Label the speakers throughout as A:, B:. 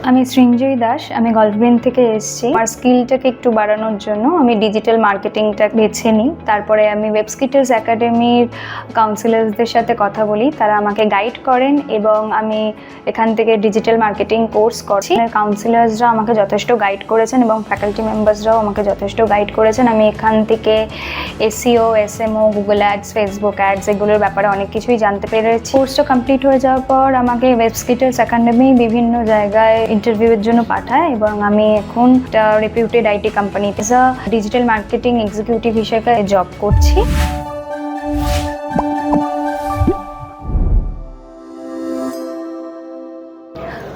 A: আমি সৃঞ্জয়ী দাস, আমি গল্ফগ্রিন থেকে এসেছি। আমার স্কিলটাকে একটু বাড়ানোর জন্য আমি ডিজিটাল মার্কেটিংটা বেছে নিই। তারপরে আমি ওয়েবস্কিটার্স একাডেমির কাউন্সিলার্সদের সাথে কথা বলি, তারা আমাকে গাইড করেন এবং আমি এখান থেকে ডিজিটাল মার্কেটিং কোর্স করছি। কাউন্সিলার্সরা আমাকে যথেষ্ট গাইড করেছেন এবং ফ্যাকাল্টি মেম্বার্সরাও আমাকে যথেষ্ট গাইড করেছেন। আমি এখান থেকে SEO, এসএমও, Google ads, Facebook ads এগুলোর ব্যাপারে অনেক কিছুই জানতে পেরেছি। কোর্সটা কমপ্লিট হয়ে যাওয়ার পর আমাকে ওয়েবস্কিটার্স একাডেমি বিভিন্ন জায়গায় ইন্টারভিউয়ের জন্য পাঠায় এবং আমি এখন একটা রেপিউটেড আইটি কোম্পানিতে ডিজিটাল মার্কেটিং এক্সিকিউটিভ হিসেবে জব করছি।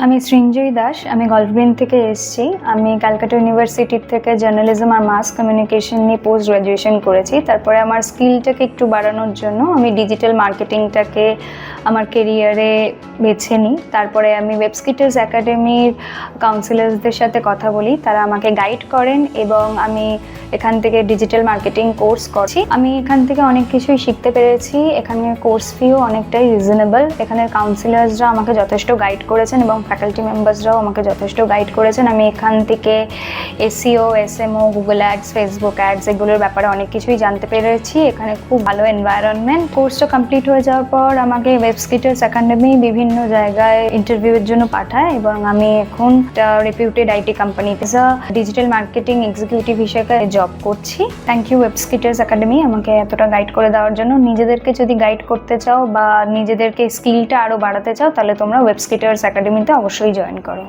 A: আমি সৃঞ্জয়ী দাস, আমি গল্ফগ্রিন থেকে এসেছি। আমি ক্যালকাটা ইউনিভার্সিটি থেকে জার্নালিজম আর মাস কমিউনিকেশন নিয়ে পোস্ট গ্র্যাজুয়েশন করেছি। তারপরে আমার স্কিলটাকে একটু বাড়ানোর জন্য আমি ডিজিটাল মার্কেটিংটাকে আমার কেরিয়ারে বেছে নিই। তারপরে আমি ওয়েবস্কিটার্স একাডেমির কাউন্সিলার্সদের সাথে কথা বলি, তারা আমাকে গাইড করেন এবং আমি এখান থেকে ডিজিটাল মার্কেটিং কোর্স করছি। আমি এখান থেকে অনেক কিছুই শিখতে পেরেছি। এখানে কোর্স ফিও অনেকটাই রিজনেবল। এখানের কাউন্সিলার্সরা আমাকে যথেষ্ট গাইড করেছেন এবং ফ্যাকাল্টি মেম্বার্সরাও আমাকে যথেষ্ট গাইড করেছেন। আমি এখান থেকে SEO, এসএমও, Google ads, Facebook ads এগুলোর ব্যাপারে অনেক কিছুই জানতে পেরেছি। এখানে খুব ভালো এনভায়রনমেন্ট। কোর্সটা কমপ্লিট হয়ে যাওয়ার পর আমাকে ওয়েবস্কিটার্স একাডেমি বিভিন্ন জায়গায় ইন্টারভিউয়ের জন্য পাঠায় এবং আমি এখন একটা রেপিউটেড আইটি কোম্পানিতে ডিজিটাল মার্কেটিং এক্সিকিউটিভ হিসেবে জব করছি। থ্যাংক ইউ ওয়েবস্কিটার্স একাডেমি আমাকে এতটা গাইড করে দেওয়ার জন্য। নিজেদেরকে যদি গাইড করতে চাও বা নিজেদেরকে স্কিলটা আরও বাড়াতে চাও তাহলে তোমরা ওয়েবস্কিটার্স একাডেমিতে অবশ্যই জয়েন করো।